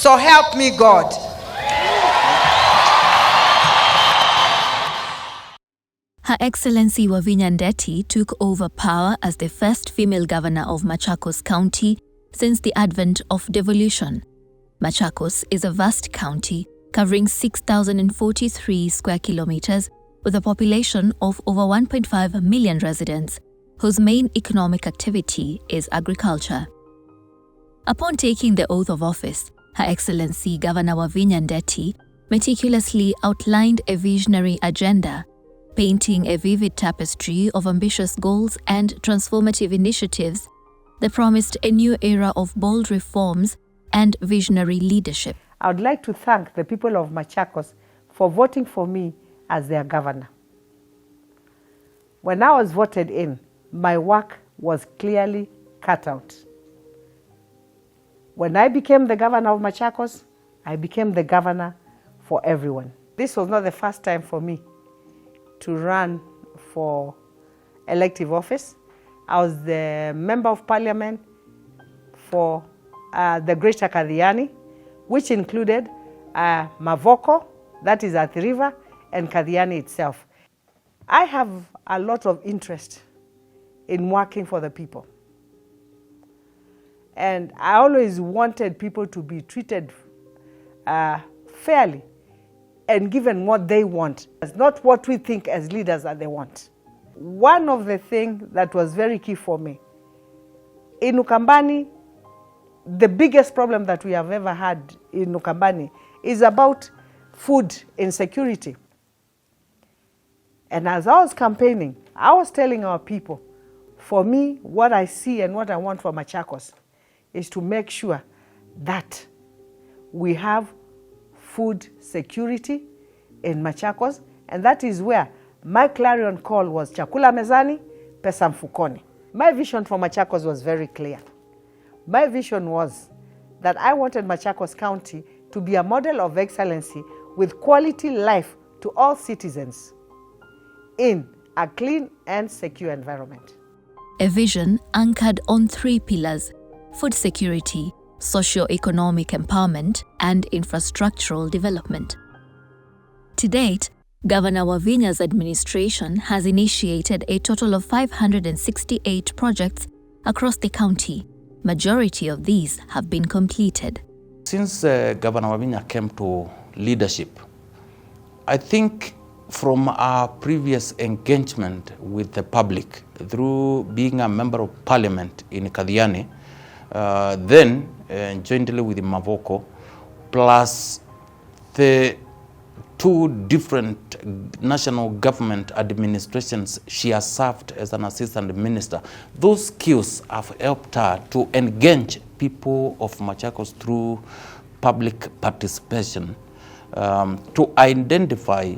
So help me God. Her Excellency Wavinya took over power as the first female governor of Machakos County since the advent of devolution. Machakos is a vast county covering 6,043 square kilometers with a population of over 1.5 million residents, whose main economic activity is agriculture. Upon taking the oath of office, Her Excellency Governor Wavinya meticulously outlined a visionary agenda, painting a vivid tapestry of ambitious goals and transformative initiatives that promised a new era of bold reforms and visionary leadership. I would like to thank the people of Machakos for voting for me as their governor. When I was voted in, my work was clearly cut out. When I became the governor of Machakos, I became the governor for everyone. This was not the first time for me to run for elective office. I was the member of parliament for the Greater Kadhiani, which included Mavoko, that is Athi River, and Kadhiani itself. I have a lot of interest in working for the people. And I always wanted people to be treated fairly and given what they want. It's not what we think as leaders that they want. One of the things that was very key for me, in Ukambani, the biggest problem that we have ever had in Ukambani is about food insecurity. And as I was campaigning, I was telling our people, for me, what I see and what I want for Machakos is to make sure that we have food security in Machakos, and that is where my clarion call was chakula mezani, pesa mfukoni. My vision for Machakos was very clear. My vision was that I wanted Machakos County to be a model of excellency with quality life to all citizens in a clean and secure environment. A vision anchored on 3 pillars: food security, socio-economic empowerment, and infrastructural development. To date, Governor Wavinya's administration has initiated a total of 568 projects across the county. Majority of these have been completed. Since Governor Wavinya came to leadership, I think from our previous engagement with the public through being a member of parliament in Kadhiani, then jointly with Mavoko, plus the 2 different national government administrations she has served as an assistant minister. Those skills have helped her to engage people of Machakos through public participation, to identify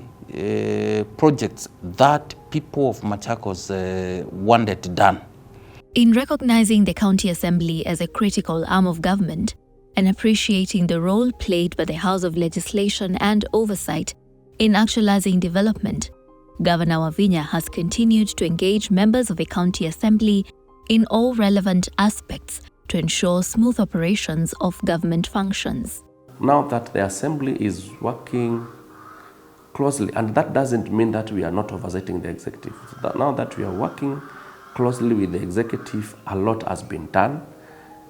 projects that people of Machakos wanted done. In recognizing the County Assembly as a critical arm of government and appreciating the role played by the House of Legislation and Oversight in actualizing development, Governor Wavinya has continued to engage members of the County Assembly in all relevant aspects to ensure smooth operations of government functions. Now that the Assembly is working closely, and that doesn't mean that we are not oversighting the executive. Now that we are working closely with the executive, a lot has been done.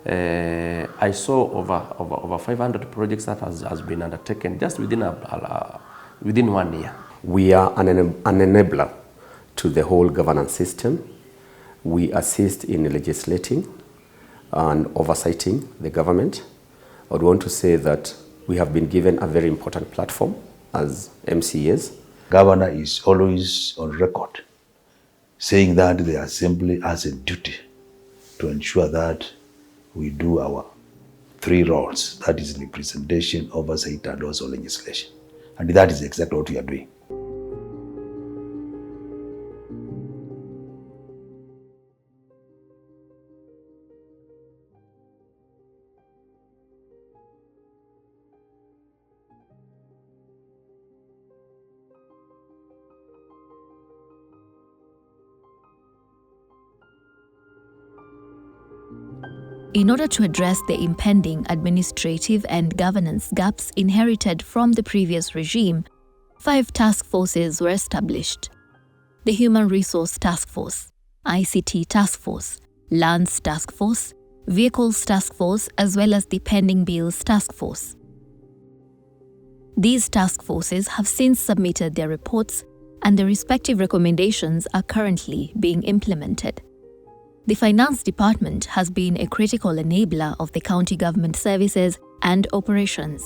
I saw over 500 projects that has been undertaken just within 1 year. We are an enabler to the whole governance system. We assist in legislating and oversighting the government. I would want to say that we have been given a very important platform as MCAs. Governor is always on record saying that the Assembly has a duty to ensure that we do our 3 roles, that is representation, oversight, and also legislation. And that is exactly what we are doing. In order to address the impending administrative and governance gaps inherited from the previous regime, 5 task forces were established: the Human Resource Task Force, ICT Task Force, Lands Task Force, Vehicles Task Force, as well as the Pending Bills Task Force. These task forces have since submitted their reports, and the respective recommendations are currently being implemented. The Finance Department has been a critical enabler of the county government services and operations.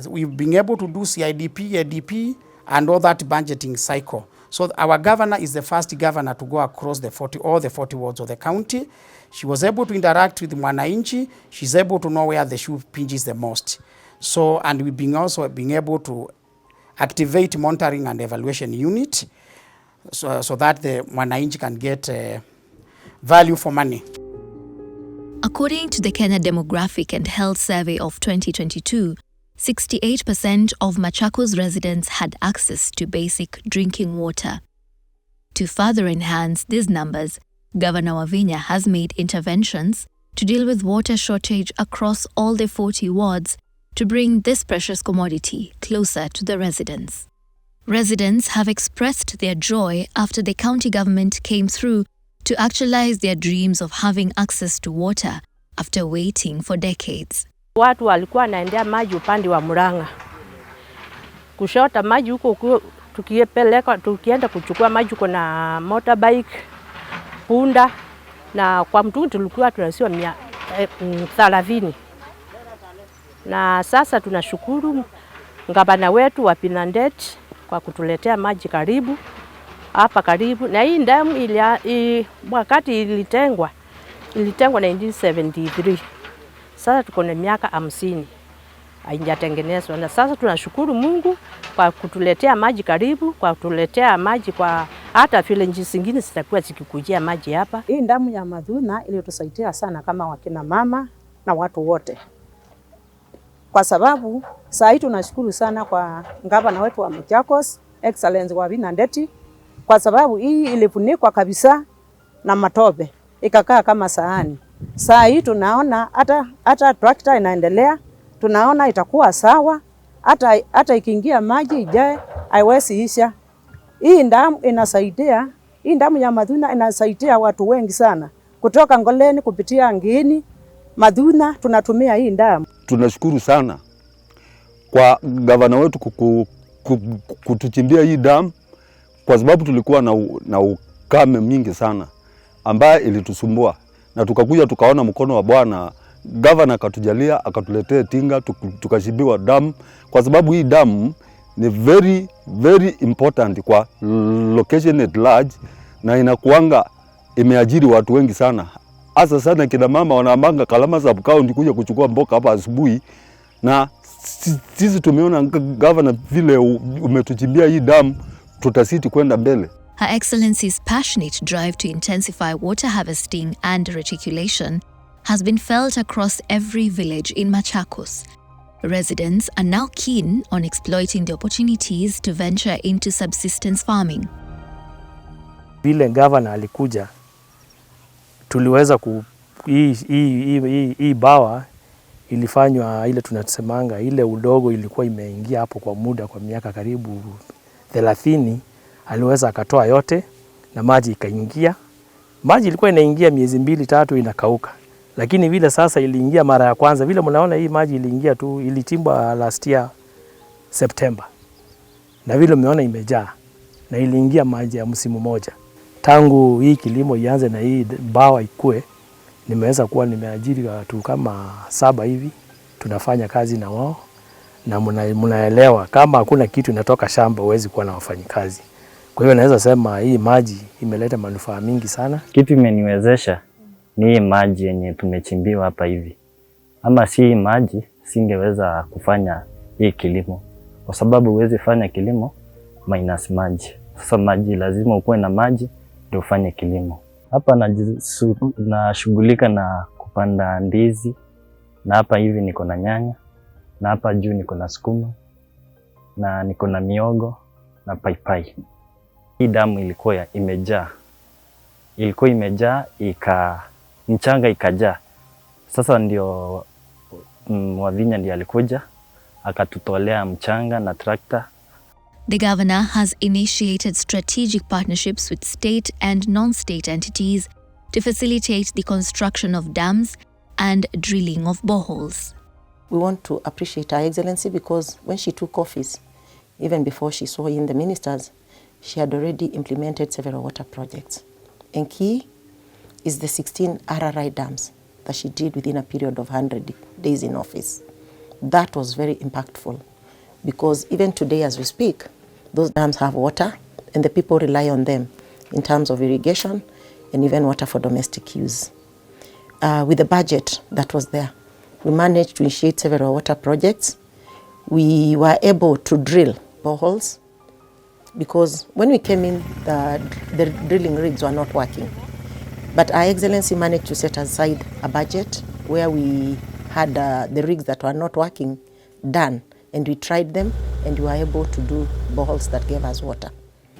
We've been able to do CIDP, ADP, and all that budgeting cycle. So our governor is the first governor to go across all the 40 wards of the county. She was able to interact with Mwananchi. She's able to know where the shoe pinches the most. So, and we've been also being able to activate monitoring and evaluation unit so that the Mwananchi can get value for money. According to the Kenya Demographic and Health Survey of 2022, 68% of Machakos residents had access to basic drinking water. To further enhance these numbers, Governor Wavinya has made interventions to deal with water shortage across all the 40 wards to bring this precious commodity closer to the residents. Residents have expressed their joy after the county government came through to actualize their dreams of having access to water after waiting for decades. Watu walikuwa wanaendea maji upande wa Murang'a. Kushota maji huko tukienda kuchukua maji kuna motorbike, punda, na kwa mtungi tulikuwa tunasiwa 30. Na sasa tunashukuru ngabana wetu wa Pinandet kwa kutuletea maji hapa karibu. Na hii damu wakati ilitengwa 1973. Sasa tuko na miaka 50 haijatengenezwa, na sasa tunashukuru Mungu kwa kutuletea maji karibu, kwa kutuletea maji kwa hata village zingine zitakuwa zikikujia maji hapa. Hii damu ya Madhuna ilitusaidia sana kama wakina mama na watu wote, kwa sababu saa hii tunashukuru sana kwa gavana wetu wa Machakos, Excellence Wavinya Ndeti, kwa sababu hii ilifunikwa kabisa na matope ikakaa kama sahani. Saa hii tunaona hata tractor inaendelea, tunaona itakuwa sawa, hata ikiingia maji ijae haiwezi isha. Hii damu ya Madhuna inasaidia watu wengi sana, kutoka Ngoleni kupitia Ngini, Madhuna tunatumia hii damu. Tunashukuru sana kwa gavana wetu kutuchimbia hii damu, kwa sababu tulikuwa na ukame mingi sana ambaye ilitusumbua, na tukakuja tukaona mkono wa Bwana. Gavana akatujalia akatuletea tinga tukashibiwa damu, kwa sababu hii damu ni very very important kwa location at large, na inakuanga imeajiri watu wengi sana. Hasa sana kina mama wanaambanga Kalama sub county kuja kuchukua mboka hapa asubuhi, na sisi tumeona gavana vile umetuchimbia hii damu, tutasiti kwenda mbele. Her Excellency's passionate drive to intensify water harvesting and reticulation has been felt across every village in Machakos. Residents are now keen on exploiting the opportunities to venture into subsistence farming. Vile gavana alikuja, tuliweza hii bawa ilifanywa ile tunasemanga ile udogo ilikuwa imeingia hapo kwa muda kwa miaka karibu 30. Aliweza akatoa yote na maji ikaingia. Maji ilikuwa inaingia miezi 2-3 inakauka. Lakini vile sasa iliingia mara ya kwanza, vile mnaona hii maji iliingia tu, ilitimbwa last year September. Na vile mmeona imejaa na iliingia maji ya msimu moja. Tangu hii kilimo ianze na hii bawa ikue, nimeweza kuwa nimeajiri watu kama 7 hivi. Tunafanya kazi na wao, na mnaelewa kama hakuna kitu inatoka shamba huwezi kuwa na wafanyikazi. Kwa hiyo naweza sema hii maji imeleta manufaa mingi sana. Kitu imeniwezesha ni hii maji yenye tumechimbiwa hapa hivi. Ama si hii maji singeweza kufanya hii kilimo, kwa sababu huwezi fanya kilimo minus maji. Sasa maji lazima ukuwe na maji ndio ufanye kilimo. Hapa nashughulika na kupanda ndizi, na hapa hivi niko na nyanya, na hapa juu niko na sukuma, na niko na miogo na paipai. Hii damu ilikuwa imejaa, mchanga ikajaa, Sasa ndio Wavinya ndiye alikuja akatutolea mchanga na tractor. The governor has initiated strategic partnerships with state and non-state entities to facilitate the construction of dams and drilling of boreholes. We want to appreciate Her Excellency because when she took office, even before she saw in the ministers, she had already implemented several water projects. And key is the 16 RRI dams that she did within a period of 100 days in office. That was very impactful because even today as we speak, those dams have water and the people rely on them in terms of irrigation and even water for domestic use. With the budget that was there, we managed to initiate several water projects. We were able to drill boreholes because when we came in, the drilling rigs were not working. But Her Excellency managed to set aside a budget where we had the rigs that were not working done, and we tried them and we were able to do boreholes that gave us water.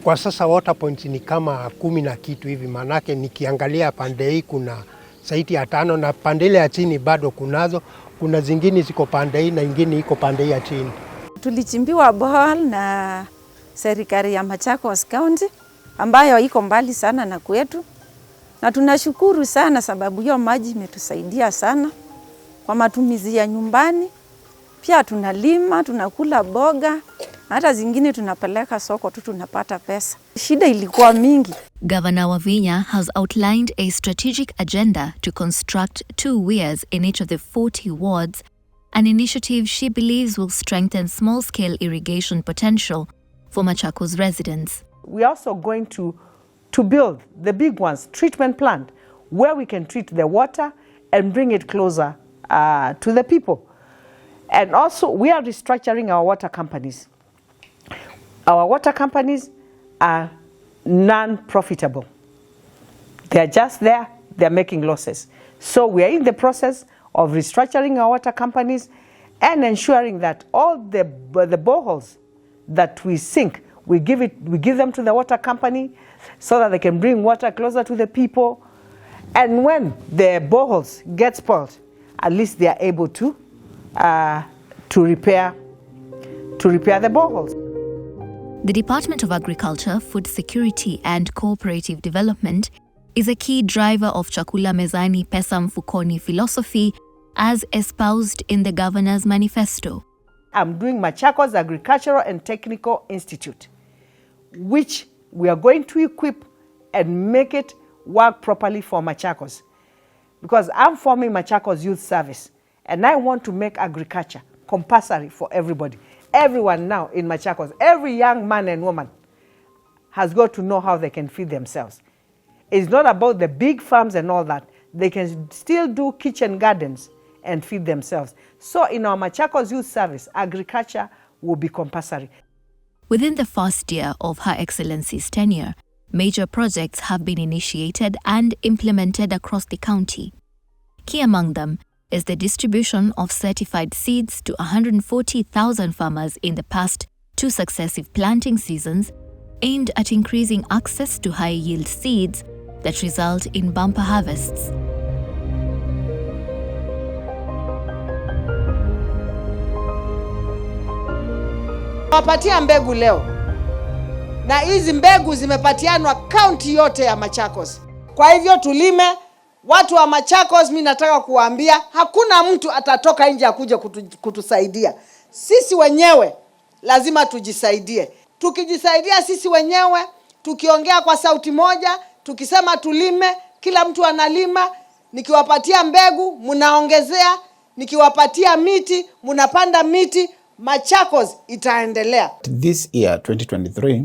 Kwa sasa water points ni kama 10 na kitu hivi, manake nikiangalia pande hii kuna zaidi ya 5 na pande ile ya chini bado kunazo, kuna zingine ziko pande hii na ingine iko pande hii ya chini. Tulichimbiwa borehole na serikali ya Machakos County ambayo iko mbali sana na kwetu. Na tunashukuru sana sababu hiyo maji imetusaidia sana kwa matumizi ya nyumbani. Pia tunalima, tunakula boga, hata zingine tunapeleka soko tu tunapata pesa. Shida ilikuwa mingi. Governor Wavinya has outlined a strategic agenda to construct 2 weirs in each of the 40 wards, an initiative she believes will strengthen small-scale irrigation potential for Machakos residents. We're also going to build the big ones, treatment plant, where we can treat the water and bring it closer to the people. And also, we are restructuring our water companies. Our water companies are non-profitable. They're just there, they're making losses. So we are in the process of restructuring our water companies and ensuring that all the boreholes that we sink, we give them to the water company so that they can bring water closer to the people. And when the boreholes get spoiled, at least they are able to repair the boreholes. The Department of Agriculture, Food Security and Cooperative Development is a key driver of Chakula Mezani Pesa Mfukoni philosophy as espoused in the Governor's Manifesto. I'm doing Machakos Agricultural and Technical Institute, which we are going to equip and make it work properly for Machakos. Because I'm forming Machakos Youth Service, and I want to make agriculture compulsory for everybody. Everyone now in Machakos, every young man and woman has got to know how they can feed themselves. It's not about the big farms and all that. They can still do kitchen gardens and feed themselves. So in our Machakos Youth Service, agriculture will be compulsory. Within the first year of Her Excellency's tenure, major projects have been initiated and implemented across the county. Key among them is the distribution of certified seeds to 140,000 farmers in the past 2 successive planting seasons, aimed at increasing access to high-yield seeds that result in bumper harvests. Wapatia mbegu leo, na hizi mbegu zimepatianwa kaunti yote ya Machakos. Kwa hivyo tulime. Watu wa Machakos, mimi nataka kuwaambia hakuna mtu atatoka nje akuje kutusaidia. Sisi wenyewe lazima tujisaidie. Tukijisaidia sisi wenyewe, tukiongea kwa sauti moja, tukisema tulime, kila mtu analima, nikiwapatia mbegu mnaongezea, nikiwapatia miti mnapanda miti, Machakos itaendelea. This year 2023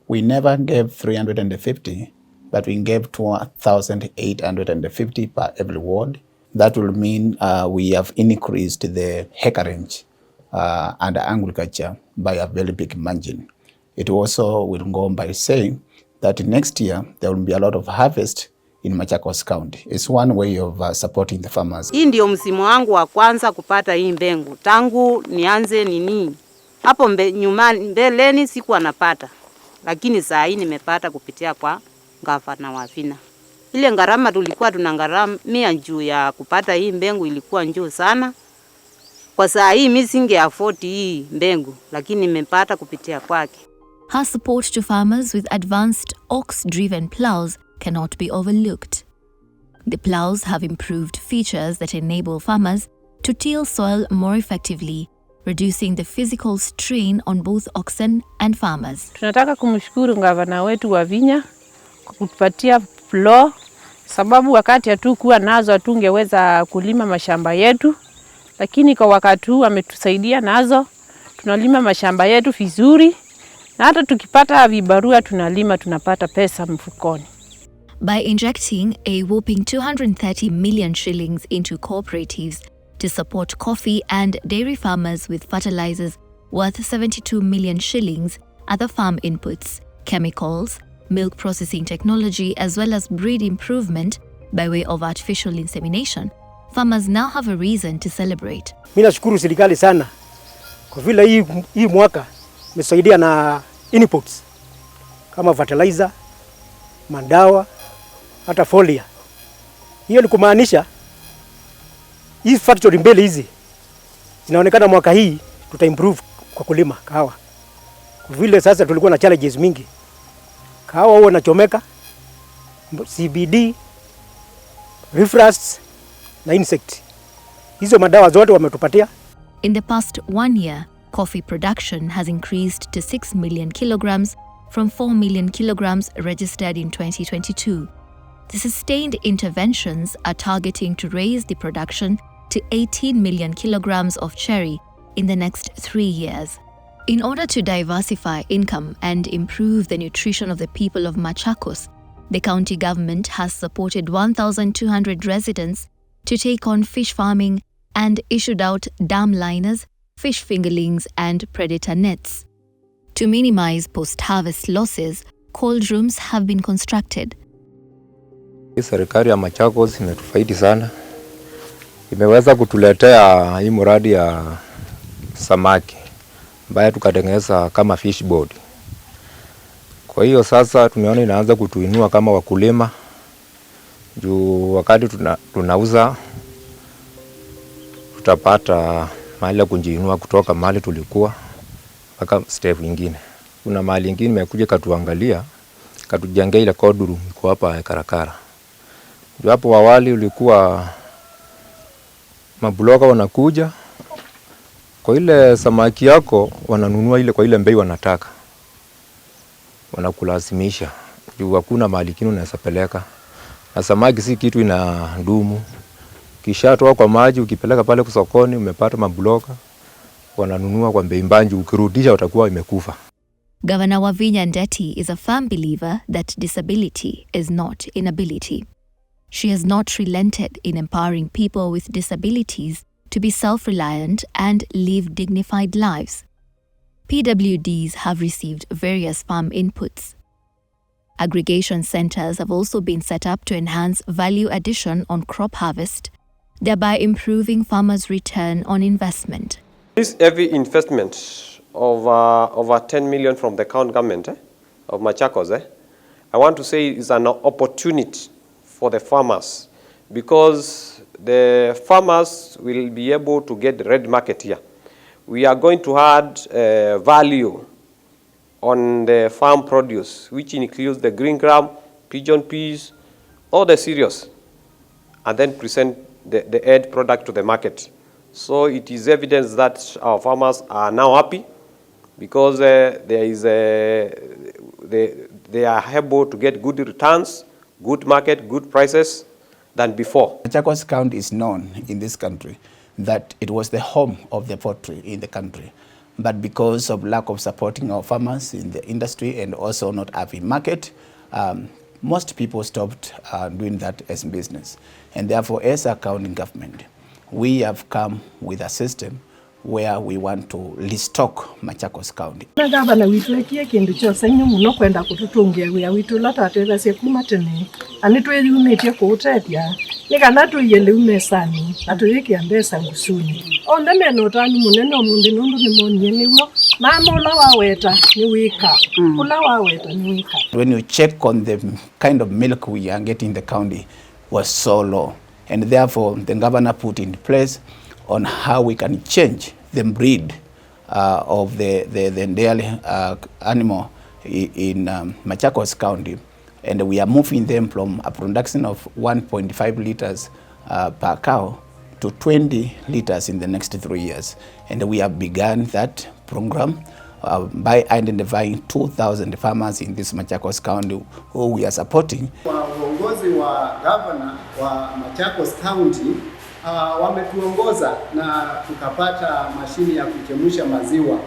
we never gave 350, but we gave 2,850 per every ward. That will mean we have increased the acreage under agriculture by a very big margin. It also will go by saying that next year there will be a lot of harvest in Machakos County. It's one way of supporting the farmers. Hii ndio msimu wangu wa kwanza kupata hii mbengu. Tangu nianze nini? Hapo mbeleni sikuwa napata. Lakini saa hii nimepata kupitia kwa Hon.Wavinya. Ile gharama tulikuwa tunagharamia juu ya kupata hii mbengu ilikuwa juu sana. Kwa saa hii mimi singe afford hii mbengu, lakini nimepata kupitia kwake. Her support to farmers with advanced ox-driven plows cannot be overlooked. The plows have improved features that enable farmers to till soil more effectively, reducing the physical strain on both oxen and farmers. Tunataka kumshukuru gavana wetu Wavinya kwa kutupatia plow, sababu wakati hatukuwa nazo hatungeweza kulima mashamba yetu, lakini kwa wakati huu ametusaidia nazo, tunalima mashamba yetu vizuri, na hata tukipata vibarua tunalima tunapata pesa mfukoni. By injecting a whopping 230 million shillings into cooperatives to support coffee and dairy farmers with fertilizers worth 72 million shillings, other farm inputs, chemicals, milk processing technology, as well as breed improvement by way of artificial insemination, farmers now have a reason to celebrate. Mimi nashukuru serikali sana kwa vile hii mwaka imesaidia na inputs kama fertilizer, mandawa, hata folia. Hiyo ni kumaanisha hii factory mbele hizi inaonekana mwaka hii tuta-improve kwa kulima kahawa. Kwa vile sasa tulikuwa na challenges mingi. Kahawa huwa inachomeka, CBD, refrust na insect. Hizo madawa zote wametupatia. In the past 1 year, coffee production has increased to 6 million kilograms from 4 million kilograms registered in 2022. The sustained interventions are targeting to raise the production to 18 million kilograms of cherry in the next 3 years. In order to diversify income and improve the nutrition of the people of Machakos, the county government has supported 1,200 residents to take on fish farming and issued out dam liners, fish fingerlings and predator nets. To minimize post-harvest losses, cold rooms have been constructed. Serikali ya Machakos imetufaidi sana. Imeweza kutuletea hii mradi ya samaki ambayo tukatengeneza kama fish board. Kwa hiyo sasa tumeona inaanza kutuinua kama wakulima. Juu wakati tunauza tutapata mahali ya kujiinua kutoka mahali tulikuwa mpaka step nyingine. Kuna mahali nyingine imekuja katuangalia, katujengea ile cold room iko hapa Karakara. Juu hapo awali ulikuwa mabloga wanakuja kwa ile samaki yako wananunua ile kwa ile bei wanataka. Wanakulazimisha. Juu hakuna mahali kingine unaweza peleka. Na samaki si kitu ina ndumu. Kisha toa kwa maji ukipeleka pale kwa sokoni umepata mabloga wananunua kwa bei mbanji, ukirudisha utakuwa imekufa. Governor Wavinya Ndeti is a firm believer that disability is not inability. She has not relented in empowering people with disabilities to be self-reliant and live dignified lives. PWDs have received various farm inputs. Aggregation centers have also been set up to enhance value addition on crop harvest, thereby improving farmers' return on investment. This heavy investment of over 10 million from the county government of Machakos, I want to say is an opportunity for the farmers, because the farmers will be able to get the red market here. We are going to add value on the farm produce, which includes the green gram, pigeon peas, all the cereals, and then present the end product to the market. So it is evidence that our farmers are now happy because they are able to get good returns, good market, good prices than before. Machakos County is known in this country that it was the home of the poultry in the country. But because of lack of supporting our farmers in the industry and also not having market, most people stopped doing that as business. And therefore, as a county government, we have come with a system where we want to restock Machakos County. Na gavana witu ekie kindu chose nyu muno kwenda kututungia wia witu latatwetha cia kuma tene ani twiyumitie kuutetia ni kana tuyele umesani na tuyikia mbesa ngusuni onde meno tani munene omundu nundu ni monie niwo mama ula waweta ni wika ula waweta ni wika. When you check on the kind of milk we are getting in the county was so low, and therefore the governor put in place on how we can change the breed of the dairy animal in Machakos County, and we are moving them from a production of 1.5 liters per cow to 20 liters in the next 3 years. And we have begun that program by identifying 2,000 farmers in this Machakos County who we are supporting. Uongozi wa governor wa Machakos County wametuongoza na tukapata mashini ya kuchemsha maziwa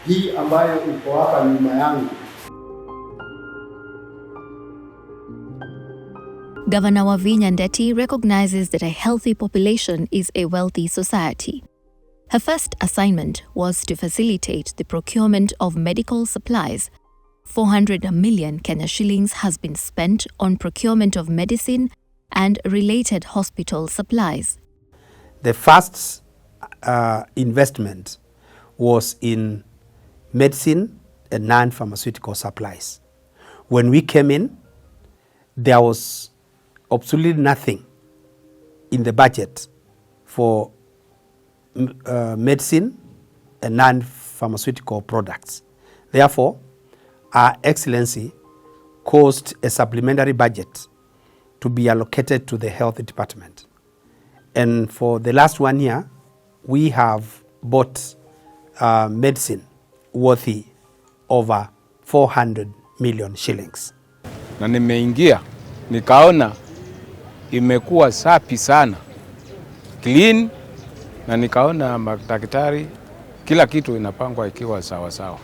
hii ambayo iko hapa nyuma yangu. Governor Wavinya recognizes that a healthy population is a wealthy society. Her first assignment was to facilitate the procurement of medical supplies. 400 million Kenya shillings has been spent on procurement of medicine and related hospital supplies. The first investment was in medicine and non-pharmaceutical supplies. When we came in, there was absolutely nothing in the budget for medicine and non-pharmaceutical products. Therefore, Our Excellency caused a supplementary budget to be allocated to the health department. And for the last 1 year, we have bought medicine worthy over 400 million shillings. Na nimeingia nikaona imekuwa safi sana, clean, na nikaona madaktari kila kitu inapangwa ikiwa sawa sawa,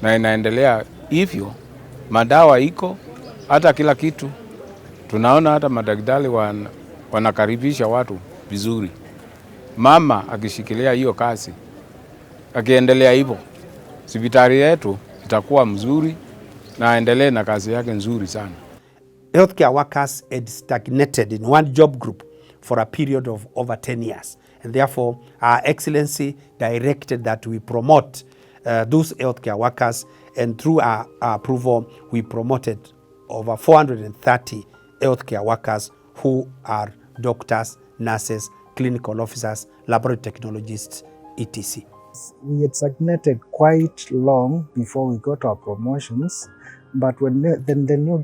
na inaendelea hivyo. Madawa iko, hata kila kitu tunaona, hata madaktari wanakaribisha watu vizuri. Mama akishikilia hiyo kazi, akiendelea hivyo, hospitali yetu itakuwa mzuri na aendelee na kazi yake nzuri sana. Healthcare workers had stagnated in one job group for a period of over 10 years. And therefore, Our Excellency directed that we promote those healthcare workers, and through our approval, we promoted over 430 healthcare workers who are doctors, nurses, clinical officers, laboratory technologists, etc. We had stagnated quite long before we got our promotions, but when the new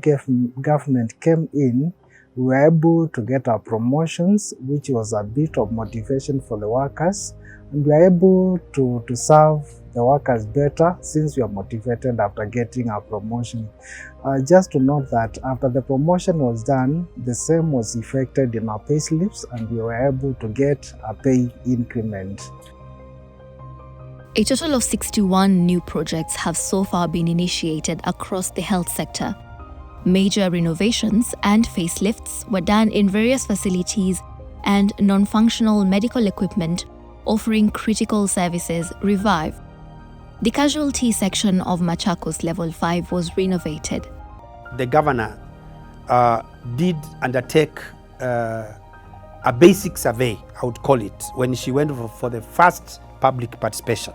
government came in, we were able to get our promotions, which was a bit of motivation for the workers, and we were able to serve the workers better since we are motivated after getting our promotion. Just to note that after the promotion was done, the same was effected in our pay slips, and we were able to get a pay increment. A total of 61 new projects have so far been initiated across the health sector. Major renovations and facelifts were done in various facilities, and non-functional medical equipment offering critical services revived. The casualty section of Machakos Level 5 was renovated. The governor did undertake a basic survey, I would call it, when she went for the first public participation.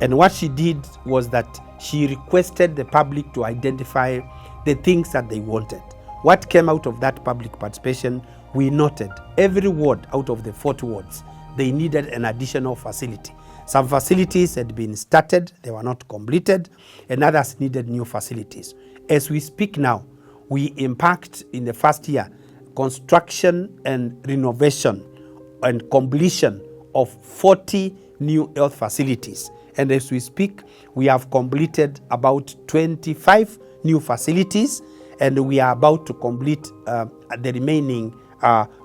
And what she did was that she requested the public to identify the things that they wanted. What came out of that public participation, we noted every ward out of the 40 wards, they needed an additional facility. Some facilities had been started, they were not completed, and others needed new facilities. As we speak now, we impact in the first year construction and renovation and completion of 40 new health facilities. And as we speak, we have completed about 25 new facilities, and we are about to complete the remaining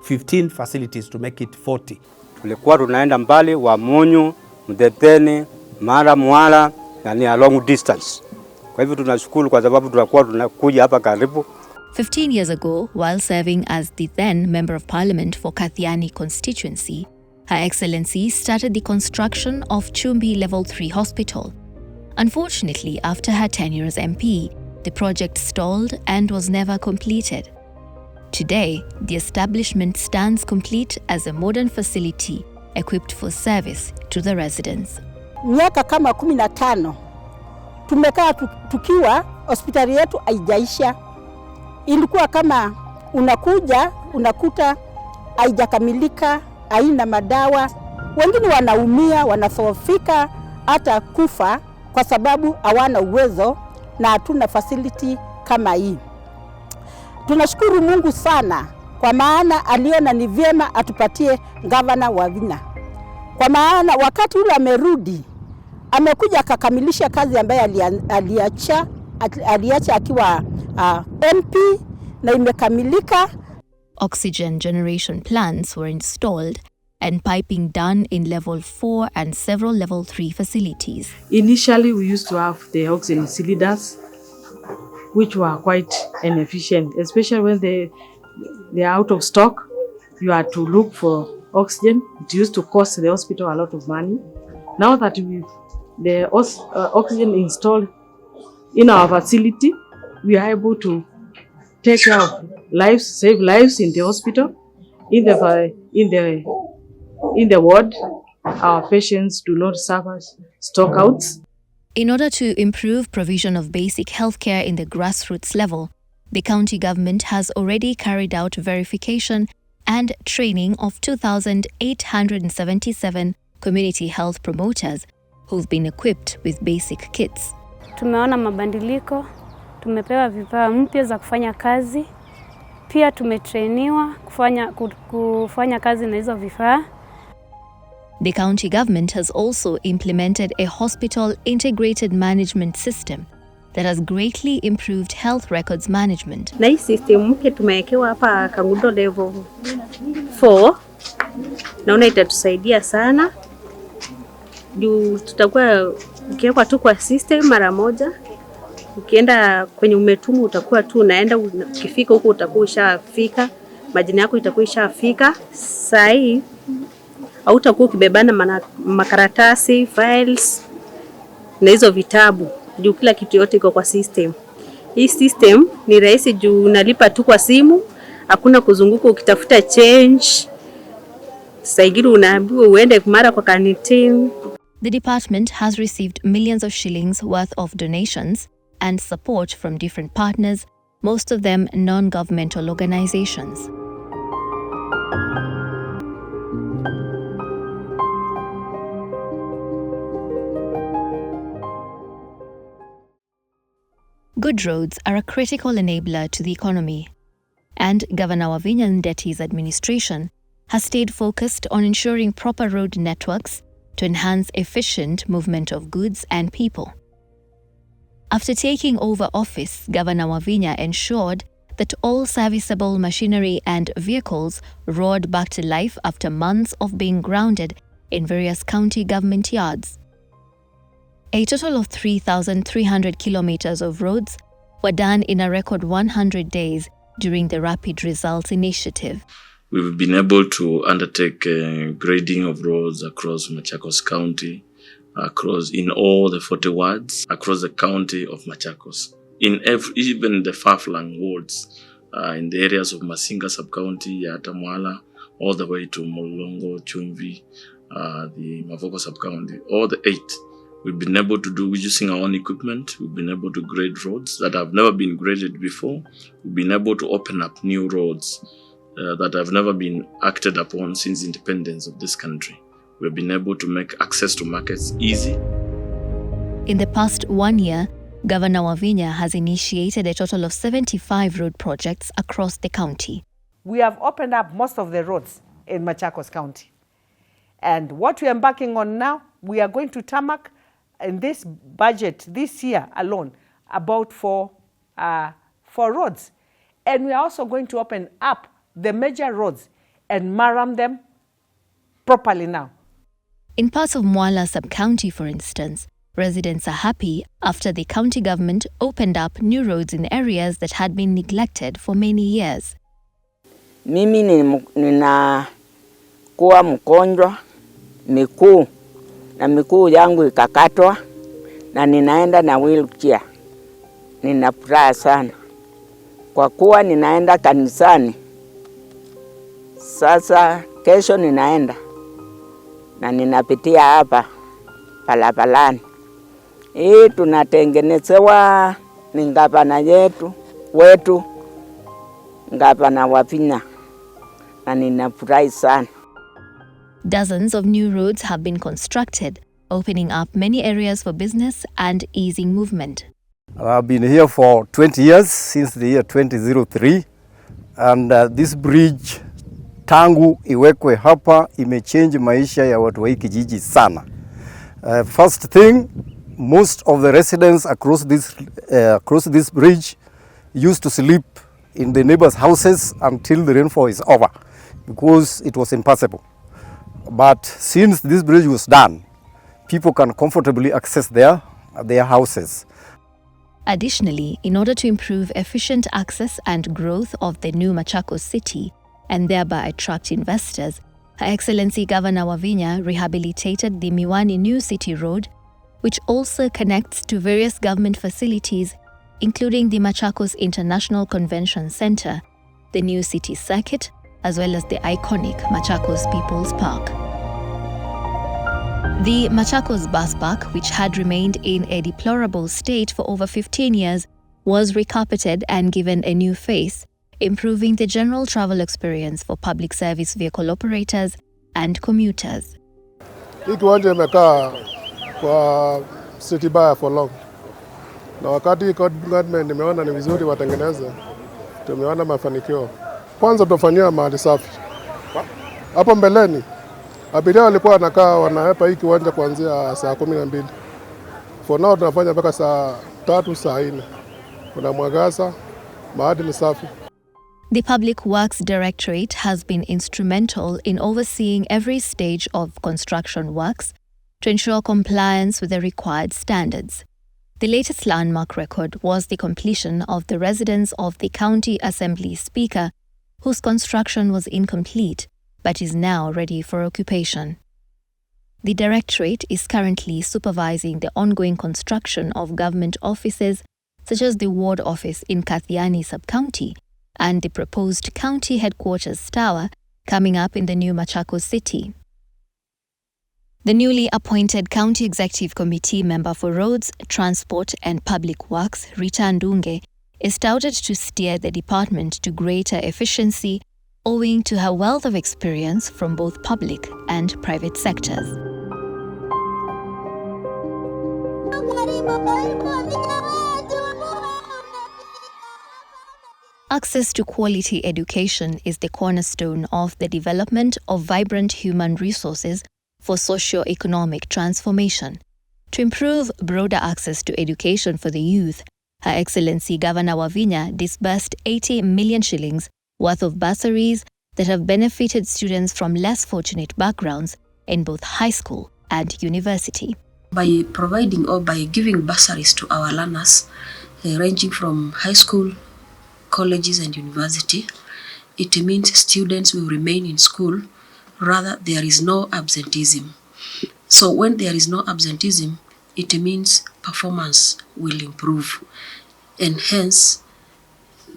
15 facilities to make it 40. Tulikuwa tunaenda mbali wa Munyu, Mdeteni, Mara, Mwala, na ni a long distance. Kwa hivyo tunashukuru kwa sababu tunakuwa tunakuja hapa karibu. 15 years ago, while serving as the then Member of Parliament for Kathiani constituency, Her Excellency started the construction of Chumbi Level 3 Hospital. Unfortunately, after her tenure as MP, the project stalled and was never completed. Today, the establishment stands complete as a modern facility equipped for service to the residents. Miaka kama 15 tumekaa tukiwa hospitali yetu haijaisha. Ilikuwa kama unakuja unakuta haijakamilika, haina madawa. Wengine wanaumia, wanadhoofika hata kufa kwa sababu hawana uwezo na hatuna facility kama hii. Tunashukuru Mungu sana kwa maana aliona ni vyema atupatie Gavana Wavinya. Kwa maana wakati ule amerudi, amekuja akakamilisha kazi ambayo aliacha akiwa MP na imekamilika. Oxygen generation plants were installed and piping done in level 4 and several level 3 facilities. Initially, we used to have the oxygen cylinders, which were quite inefficient, especially when they are out of stock. You had to look for oxygen. It used to cost the hospital a lot of money. Now that the oxygen installed in our facility, we are able to take care of lives, save lives in the hospital, in the ward. Our patients do not suffer stockouts. In order to improve provision of basic healthcare in the grassroots level, the county government has already carried out verification and training of 2,877 community health promoters who've been equipped with basic kits. Tumeona mabadiliko, tumepewa vifaa mpya za kufanya kazi. Pia tumetrainiwa kufanya kazi na hizo vifaa. The county government has also implemented a hospital integrated management system that has greatly improved health records management. Na hii system mpya tumewekewa hapa Kangundo level 4. Naona itatusaidia sana. Juu tutakuwa ukiwekwa tu kwa system mara moja. Ukienda kwenye umetumu utakuwa tu unaenda, ukifika huko utakuwa ushafika, majina yako itakuwa ishafika. Saa hii hautakuwa ukibebana makaratasi, files na hizo vitabu. Juu kila kitu yote iko kwa system. Hii system ni rahisi juu unalipa tu kwa simu, hakuna kuzunguka ukitafuta change. Saigiri unaambiwa uende mara kwa canteen. The department has received millions of shillings worth of donations and support from different partners, most of them non-governmental organizations. Good roads are a critical enabler to the economy, and Governor Wavinya Ndeti's administration has stayed focused on ensuring proper road networks to enhance efficient movement of goods and people. After taking over office, Governor Wavinya ensured that all serviceable machinery and vehicles roared back to life after months of being grounded in various county government yards. A total of 3,300 kilometers of roads were done in a record 100 days during the Rapid Results Initiative. We've been able to undertake grading of roads across Machakos County, in all the 40 wards across the county of Machakos. Even the far-flung wards, in the areas of Masinga sub-county, Hon.Wavinya, all the way to Molongo, Chumvi, the Machakos sub-county, all the 8. We've been able to do, using our own equipment, we've been able to grade roads that have never been graded before. We've been able to open up new roads that have never been acted upon since independence of this country. We've been able to make access to markets easy. In the past 1 year, Governor Wavinya has initiated a total of 75 road projects across the county. We have opened up most of the roads in Machakos County. And what we are embarking on now, we are going to tarmac in this budget this year alone about four roads. And we are also going to open up the major roads and maram them properly now. In parts of Mwala sub-county, for instance, residents are happy after the county government opened up new roads in areas that had been neglected for many years. Mimi nilikuwa mgonjwa miguu na miguu yangu ikakatwa na ninaenda na wheelchair. Ninafuraha sana kwa kuwa ninaenda kanisani. Sasa kesho ninaenda na ninapitia hapa barabarani. Hii tunatengenezewa ni gavana wetu Hon.Wavinya, na ninafurahi sana. Dozens of new roads have been constructed, opening up many areas for business and easing movement. I've been here for 20 years, since the year 2003, and this bridge tangu iwekwe hapa imechange maisha ya watu wa hii kijiji sana. First thing, most of the residents across this bridge used to sleep in the neighbors' houses until the rainfall is over, because it was impassable. But since this bridge was done, people can comfortably access their houses. Additionally, in order to improve efficient access and growth of the new Machakos city and thereby attract investors, Her Excellency Governor Wavinya rehabilitated the Miwani New City Road, which also connects to various government facilities, including the Machakos International Convention Center, the New City Circuit, as well as the iconic Machakos People's Park. The Machakos bus park, which had remained in a deplorable state for over 15 years, was recarpeted and given a new face, improving the general travel experience for public service vehicle operators and commuters. Hii kiwanja imekaa kwa city baya for long. Na wakati government imeona ni vizuri watengeneze, tumeona mafanikio. Kwanza tutafanyia mahali safi. Hapo mbeleni abiria walikuwa wanakaa wanahepa hii kiwanja kuanzia saa 12. For now tunafanya mpaka saa 3 saa 4. Kuna mwangaza, mahali ni safi. The Public Works Directorate has been instrumental in overseeing every stage of construction works to ensure compliance with the required standards. The latest landmark record was the completion of the residence of the County Assembly Speaker, whose construction was incomplete but is now ready for occupation. The Directorate is currently supervising the ongoing construction of government offices such as the Ward Office in Kathiani Sub-County and the proposed County Headquarters Tower coming up in the new Machakos city. The newly appointed County Executive Committee member for Roads, Transport and Public Works, Rita Ndunge, is touted to steer the department to greater efficiency owing to her wealth of experience from both public and private sectors. Access to quality education is the cornerstone of the development of vibrant human resources for socio-economic transformation. To improve broader access to education for the youth, Her Excellency Governor Wavinya disbursed 80 million shillings worth of bursaries that have benefited students from less fortunate backgrounds in both high school and university. By providing or by giving bursaries to our learners, ranging from high school, colleges and university, it means students will remain in school, rather there is no absenteeism. So when there is no absenteeism, it means performance will improve, and hence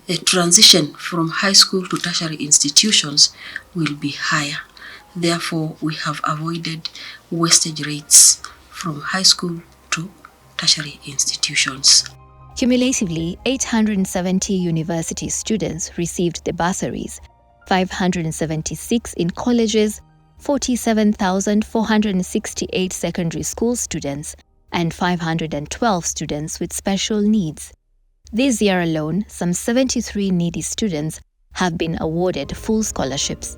a transition from high school to tertiary institutions will be higher. Therefore, we have avoided wastage rates from high school to tertiary institutions. Cumulatively, 870 university students received the bursaries, 576 in colleges, 47,468 secondary school students, and 512 students with special needs. This year alone, some 73 needy students have been awarded full scholarships.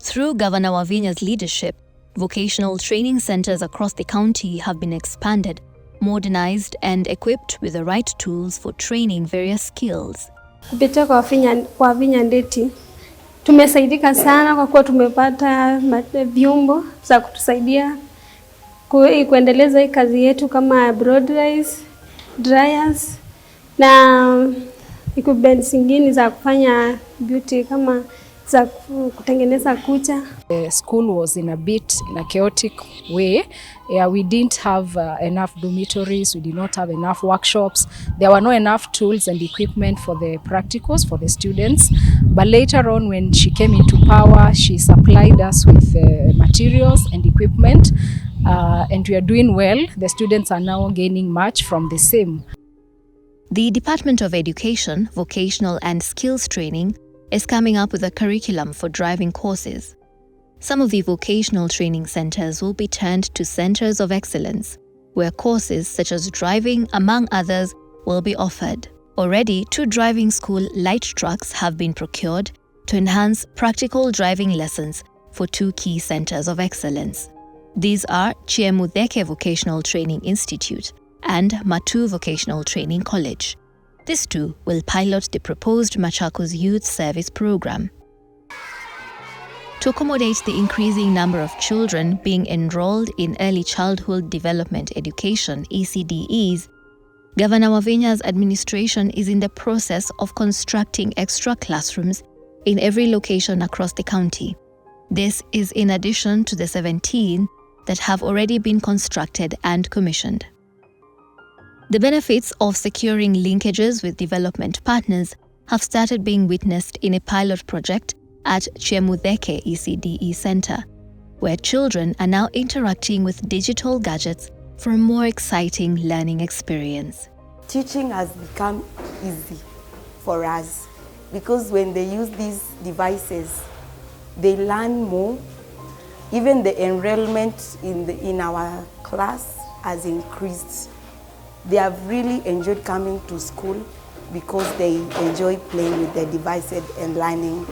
Through Governor Wavinya's leadership, vocational training centers across the county have been expanded, modernized and equipped with the right tools for training various skills. Kupitia kwa Wavinya Ndeti tumesaidika sana kwa kuwa tumepata vyombo za kutusaidia kuendeleza hii kazi yetu kama broadrise, dryers na equipment zingine za kufanya beauty kama za kutengeneza kucha. The school was in a chaotic way. Yeah, we didn't have enough dormitories, we did not have enough workshops. There were not enough tools and equipment for the practicals for the students. But later on, when she came into power, she supplied us with materials and equipment, and we are doing well. The students are now gaining much from the same. The Department of Education, Vocational and Skills Training is coming up with a curriculum for driving courses. Some of the vocational training centers will be turned to centers of excellence, where courses such as driving, among others, will be offered. Already, 2 driving school light trucks have been procured to enhance practical driving lessons for 2 key centers of excellence. These are Chiemudeke Vocational Training Institute and Matu Vocational Training College. These 2 will pilot the proposed Machakos Youth Service Program. To accommodate the increasing number of children being enrolled in Early Childhood Development Education (ECDEs), Governor Wavinya's administration is in the process of constructing extra classrooms in every location across the county. This is in addition to the 17 that have already been constructed and commissioned. The benefits of securing linkages with development partners have started being witnessed in a pilot project at Chiemudeke ECDE Center, where children are now interacting with digital gadgets for a more exciting learning experience. Teaching has become easy for us because when they use these devices, they learn more. Even the enrollment in our class has increased. They have really enjoyed coming to school because they enjoy playing with the devices and learning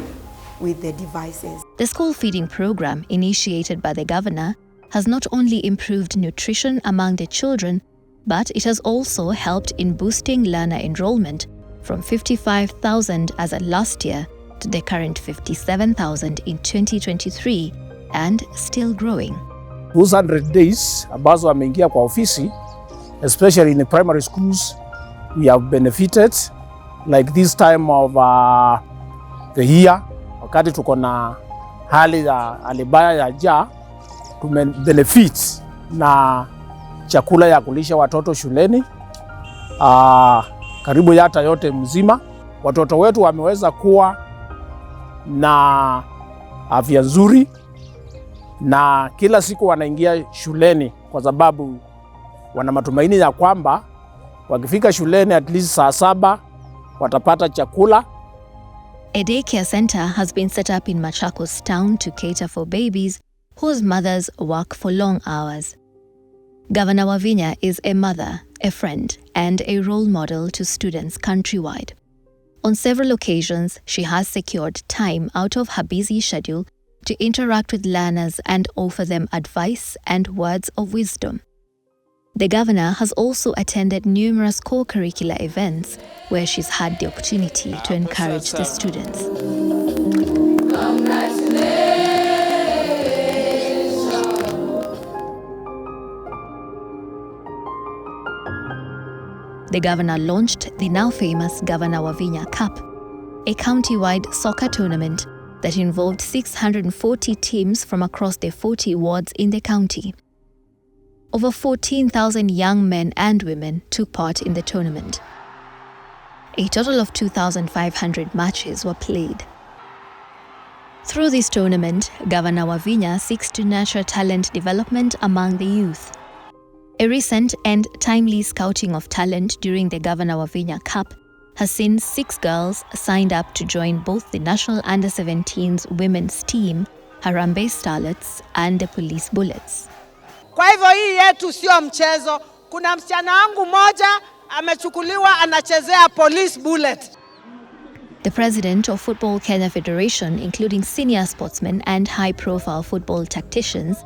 with the devices. The school feeding program, initiated by the governor, has not only improved nutrition among the children, but it has also helped in boosting learner enrollment from 55,000 as at last year to the current 57,000 in 2023 and still growing. Those 100 days ambazo ameingia kwa ofisi, especially in the primary schools, we have benefited. Like this time of the year, wakati tuko na hali mbaya ya njaa, tumebenefit na chakula ya kulisha watoto shuleni karibu yata yote mzima. Watoto wetu wameweza kuwa na afya nzuri na kila siku wanaingia shuleni kwa sababu wana matumaini ya kwamba wakifika shuleni at least saa 7 watapata chakula. A daycare center has been set up in Machakos town to cater for babies whose mothers work for long hours. Governor Wavinya is a mother, a friend, and a role model to students countrywide. On several occasions, she has secured time out of her busy schedule to interact with learners and offer them advice and words of wisdom. The governor has also attended numerous co-curricular events where she's had the opportunity to encourage the students. The governor launched the now famous Governor Wavinya Cup, a county-wide soccer tournament that involved 640 teams from across the 40 wards in the county. Over 14,000 young men and women took part in the tournament. A total of 2,500 matches were played. Through this tournament, Governor Wavinya seeks to nurture talent development among the youth. A recent and timely scouting of talent during the Governor Wavinya Cup has seen 6 girls signed up to join both the National Under-17s women's team, Harambee Starlets, and the Police Bullets. Kwa hivyo hii yetu sio mchezo. Kuna msichana wangu moja amechukuliwa anachezea Police Bullet. The president of Football Kenya Federation, including senior sportsmen and high-profile football tacticians,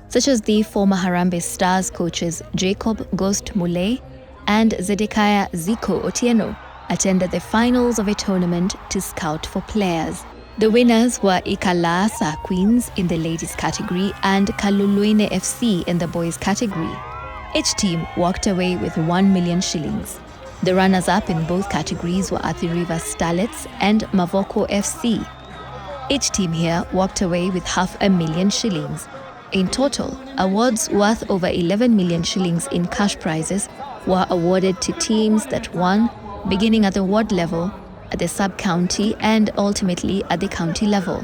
such as the former Harambee Stars coaches Jacob Ghost Muley and Zedekiah Zico Otieno, attended the finals of a tournament to scout for players. The winners were Ikalasa Queens in the ladies category and Kaluluine FC in the boys category. Each team walked away with 1 million shillings. The runners-up in both categories were Athi River Starlets and Mavoko FC. Each team here walked away with 500,000 shillings. In total, awards worth over 11 million shillings in cash prizes were awarded to teams that won, beginning at the ward level, at the sub-county and ultimately at the county level.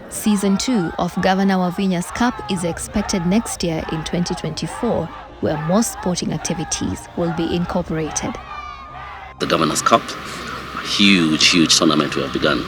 Season 2 of Governor Wavinya's Cup is expected next year in 2024, where more sporting activities will be incorporated. The Governor's Cup, a huge tournament we have begun.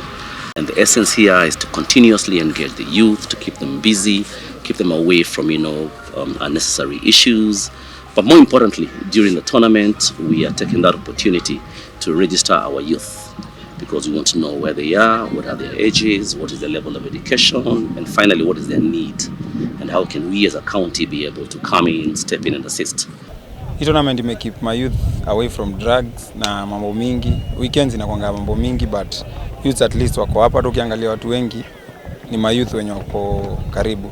And the essence here is to continuously engage the youth, to keep them busy, keep them away from, unnecessary issues. But more importantly, during the tournament, we are taking that opportunity to register our youth, because we want to know where they are, what are their ages, what is their level of education, and finally, what is their need, and how can we as a county be able to come in, step in and assist. Hii tournament may keep my youth away from drugs na mambo mingi. Weekends inakuanga mambo mingi, but youth at least wako hapa. Tukiangalia watu wengi ni my youth wenye wako karibu.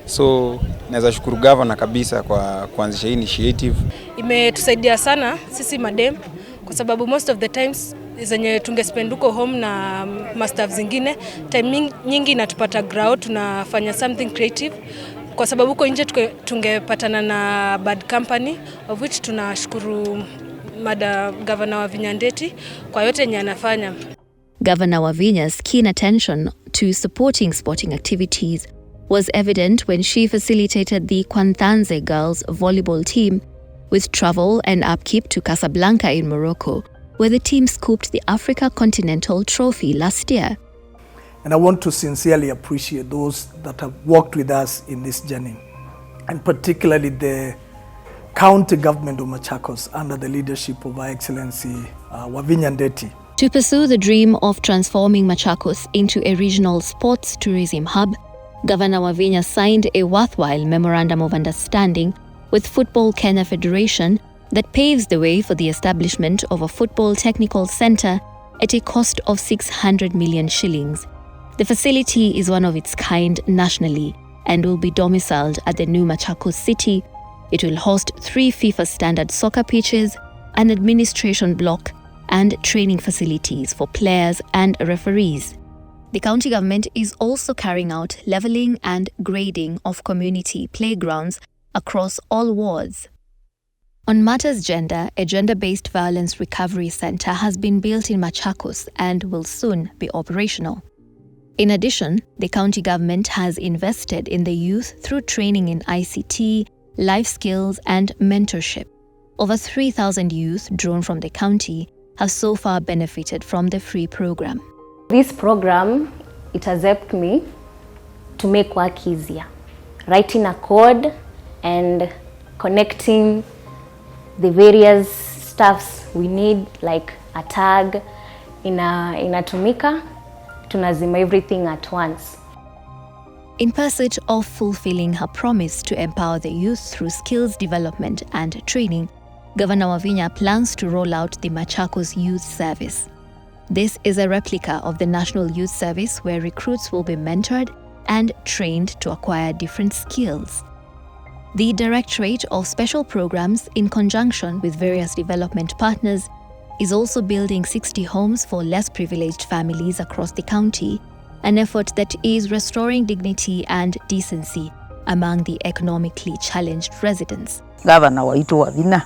So naweza shukuru governor kabisa kwa kuanzisha hii initiative. Imetusaidia sana sisi madem kwa sababu most of the times zenye tungespend huko home na mastaff zingine, time nyingi natupata ground tunafanya something creative. Kwa sababu huko nje tungepatana na bad company, of which tunashukuru Governor Wavinya Ndeti kwa yote yenye anafanya. Governor Wavinya's keen attention to supporting sporting activities was evident when she facilitated the Kwantanze girls volleyball team with travel and upkeep to Casablanca in Morocco, where the team scooped the Africa Continental Trophy last year. And I want to sincerely appreciate those that have worked with us in this journey, and particularly the county government of Machakos under the leadership of Her Excellency Wavinya Ndeti. To pursue the dream of transforming Machakos into a regional sports tourism hub, Governor Wavinya signed a worthwhile memorandum of understanding with Football Kenya Federation that paves the way for the establishment of a football technical center at a cost of 600 million shillings. The facility is one of its kind nationally and will be domiciled at the new Machakos city. It will host 3 FIFA standard soccer pitches, an administration block, and training facilities for players and referees. The county government is also carrying out levelling and grading of community playgrounds across all wards. On matters gender, a gender-based violence recovery centre has been built in Machakos and will soon be operational. In addition, the county government has invested in the youth through training in ICT, life skills and mentorship. Over 3,000 youth drawn from the county have so far benefited from the free program. This program, it has helped me to make work easier. Writing a code and connecting the various stuffs we need, like a tag inatumika, tunazima everything at once. In pursuit of fulfilling her promise to empower the youth through skills development and training, Governor Wavinya plans to roll out the Machakos Youth Service. This is a replica of the National Youth Service where recruits will be mentored and trained to acquire different skills. The Directorate of Special Programs, in conjunction with various development partners, is also building 60 homes for less privileged families across the county, an effort that is restoring dignity and decency among the economically challenged residents. Governor waitu Wavinya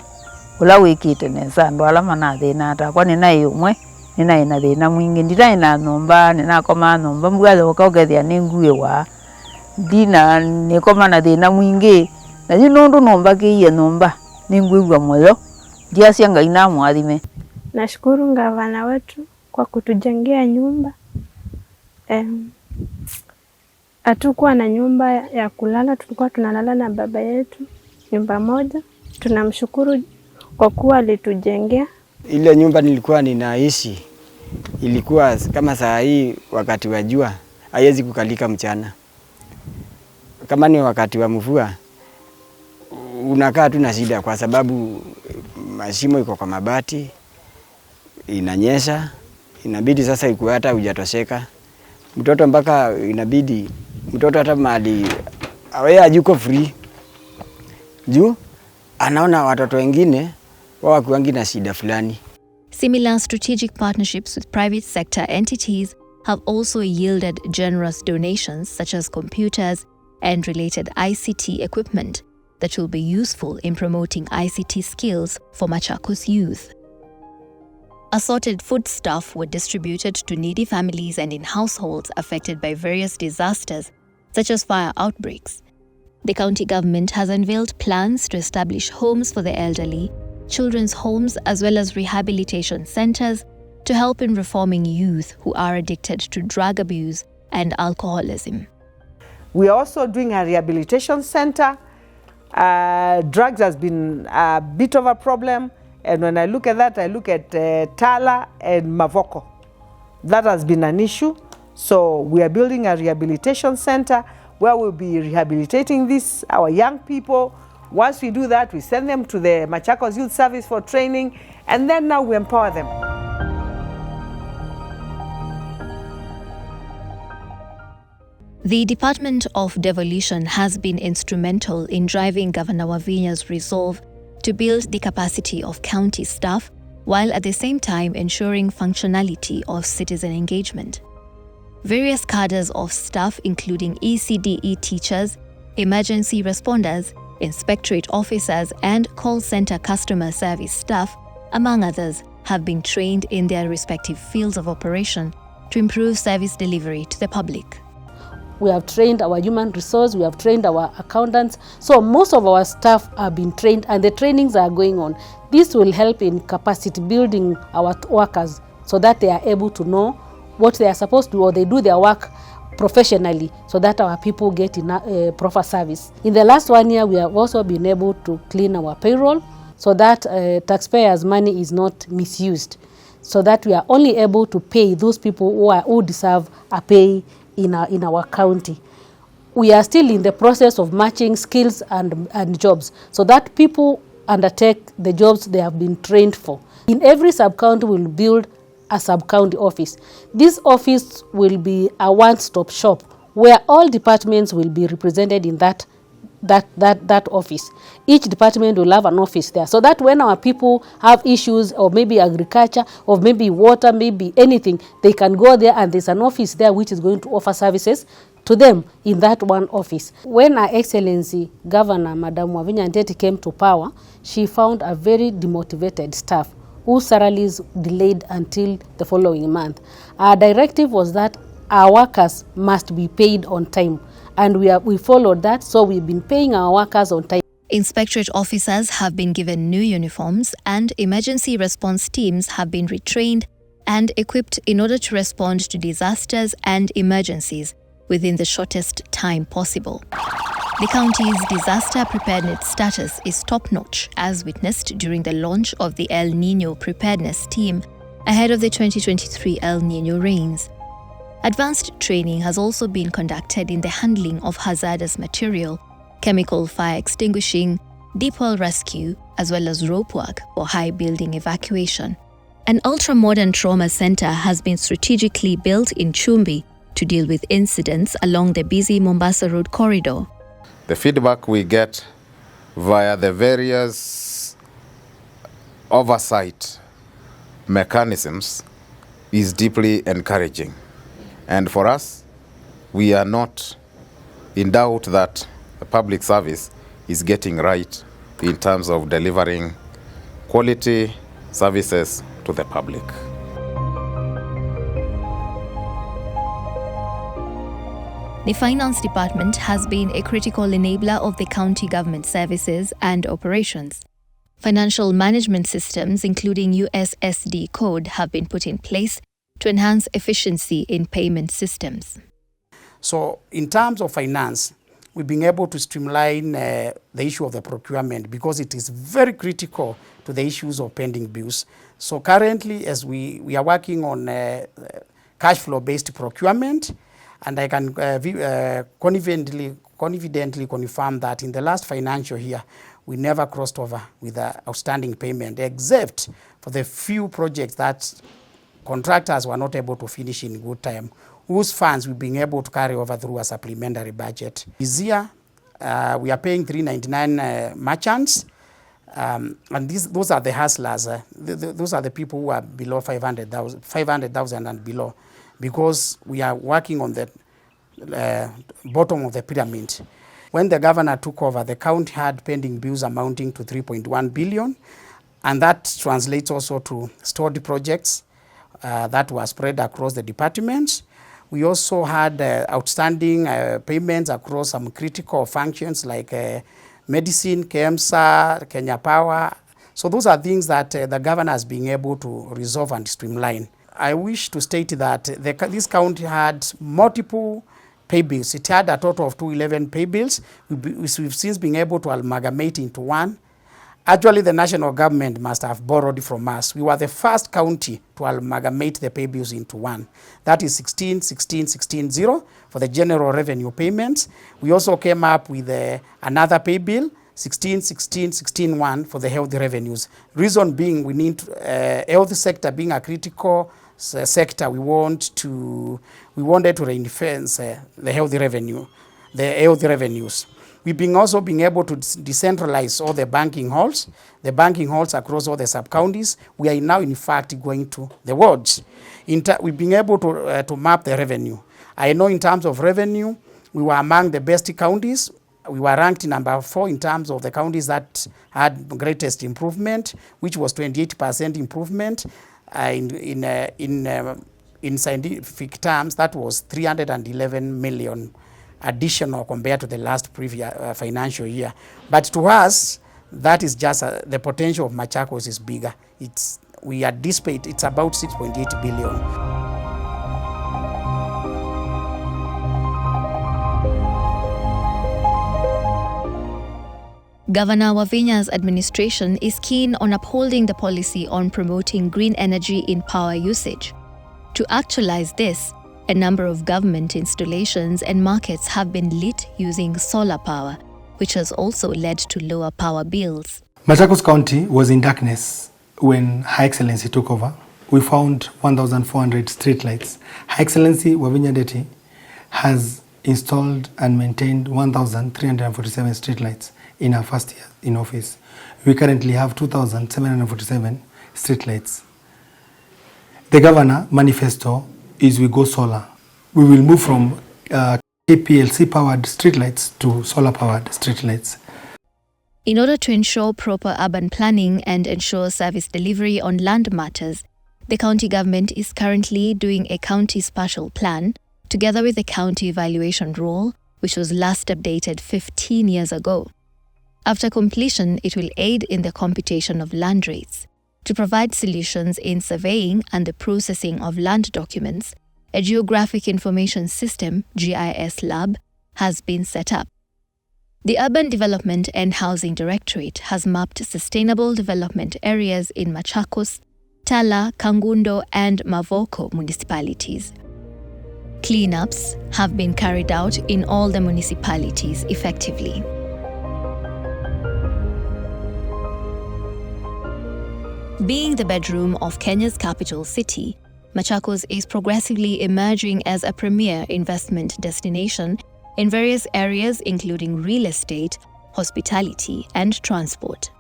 ula wikite neza ndwala mana thina ta kwa nina yumwe nina ina thina mwingi ndira ina nomba nina koma nomba mbwale ukogethia ninguye wa dina nikoma na thina mwingi na nundu nomba kiye nomba ningwigwa moyo ndia cianga ina mwathime. Nashukuru gavana wetu kwa kutujengea nyumba. Hatukuwa na nyumba ya kulala, tulikuwa tunalala na baba yetu nyumba moja. Tunamshukuru kwa kuwa alitujengea. Ile nyumba nilikuwa ninaishi ilikuwa kama saa hii wakati wa jua haiwezi kukalika mchana. Kama ni wakati wa mvua unakaa tu na shida kwa sababu mashimo iko kwa mabati, inanyesha, inabidi sasa ikuwe hata hujatosheka. Mtoto mpaka inabidi mtoto hata mahali awe ajuko free. Juu anaona watoto wengine wao kuangi na shida fulani. Similar strategic partnerships with private sector entities have also yielded generous donations such as computers and related ICT equipment that will be useful in promoting ICT skills for Machakos youth. Assorted foodstuff were distributed to needy families and in households affected by various disasters such as fire outbreaks. The county government has unveiled plans to establish homes for the elderly, children's homes as well as rehabilitation centers to help in reforming youth who are addicted to drug abuse and alcoholism. We are also doing a rehabilitation center. Drugs has been a bit of a problem, and when I look at that, I look at Tala and Mavoko. That has been an issue. So we are building a rehabilitation center where we'll be rehabilitating our young people. Once we do that, we send them to the Machakos Youth Service for training, and then now we empower them. The Department of Devolution has been instrumental in driving Governor Wavinya's resolve to build the capacity of county staff while at the same time ensuring functionality of citizen engagement. Various cadres of staff including ECDE teachers, emergency responders, inspectorate officers and call center customer service staff, among others, have been trained in their respective fields of operation to improve service delivery to the public. We have trained our human resource, we have trained our accountants. So most of our staff have been trained and the trainings are going on. This will help in capacity building our workers so that they are able to know what they are supposed to do, or they do their work professionally so that our people get proper service. In the last 1 year, we have also been able to clean our payroll so that taxpayers' money is not misused, so that we are only able to pay those people who deserve a pay in our county. We are still in the process of matching skills and jobs so that people undertake the jobs they have been trained for. In every sub-county, we will build a sub-county office. This office will be a one-stop shop where all departments will be represented in that office. Each department will have an office there so that when our people have issues, or maybe agriculture, or maybe water, maybe anything, they can go there and there's an office there which is going to offer services to them in that one office. When Her Excellency Governor Madam Wavinya came to power, she found a very demotivated staff whose salaries delayed until the following month. Our directive was that our workers must be paid on time, and we followed that, so we've been paying our workers on time. Inspectorate officers have been given new uniforms and emergency response teams have been retrained and equipped in order to respond to disasters and emergencies within the shortest time possible. The county's disaster preparedness status is top-notch, as witnessed during the launch of the El Niño Preparedness Team ahead of the 2023 El Niño rains. Advanced training has also been conducted in the handling of hazardous material, chemical fire extinguishing, deep well rescue, as well as rope work for high building evacuation. An ultra-modern trauma center has been strategically built in Chumbi to deal with incidents along the busy Mombasa Road corridor. The feedback we get via the various oversight mechanisms is deeply encouraging. And for us, we are not in doubt that the public service is getting right in terms of delivering quality services to the public. The Finance Department has been a critical enabler of the county government services and operations. Financial management systems, including USSD code, have been put in place to enhance efficiency in payment systems. So in terms of finance, we've been able to streamline the issue of the procurement because it is very critical to the issues of pending bills. So currently, as we are working on cash flow-based procurement, and I can confidently confirm that in the last financial year, we never crossed over with an outstanding payment, except for the few projects that contractors were not able to finish in good time, whose funds we've been able to carry over through a supplementary budget. This year, we are paying 399 merchants, and those are the hustlers. Those are the people who are below 500,000 and below. because we are working on the bottom of the pyramid. When the governor took over, the county had pending bills amounting to 3.1 billion, and that translates also to stored projects that were spread across the departments. We also had outstanding payments across some critical functions like medicine, KEMSA, Kenya Power. So those are things that the governor has been able to resolve and streamline. I wish to state that this county had multiple pay bills. It had a total of 211 pay bills. We've since been able to amalgamate into one. Actually, the national government must have borrowed from us. We were the first county to amalgamate the pay bills into one. That is 16-16-16-0 for the general revenue payments. We also came up with another pay bill, 16-16-16-1 for the health revenues. Reason being, we need health sector being a critical sector. We wanted to reinforce the health revenues. We've also been able to decentralize all the banking halls across all the sub-counties. We are now, in fact, going to the wards. We've been able to map the revenue. I know in terms of revenue, we were among the best counties. We were ranked number 4 in terms of the counties that had greatest improvement, which was 28% improvement. In scientific terms, that was 311 million additional compared to the last previous financial year. But to us, that is just the potential of Machakos is bigger. We anticipate it's about 6.8 billion. Governor Wavinya's administration is keen on upholding the policy on promoting green energy in power usage. To actualize this, a number of government installations and markets have been lit using solar power, which has also led to lower power bills. Machakos County was in darkness when Her Excellency took over. We found 1,400 streetlights. Her Excellency Wavinya Ndeti has installed and maintained 1,347 streetlights in our first year in office. We currently have 2,747 streetlights. The governor manifesto is we go solar. We will move from KPLC-powered streetlights to solar-powered streetlights. In order to ensure proper urban planning and ensure service delivery on land matters, the county government is currently doing a county spatial plan together with the county evaluation rule, which was last updated 15 years ago. After completion, it will aid in the computation of land rates. To provide solutions in surveying and the processing of land documents, a Geographic Information System (GIS) lab has been set up. The Urban Development and Housing Directorate has mapped sustainable development areas in Machakos, Tala, Kangundo, and Mavoko municipalities. Cleanups have been carried out in all the municipalities effectively. Being the bedroom of Kenya's capital city, Machakos is progressively emerging as a premier investment destination in various areas including real estate, hospitality, and transport.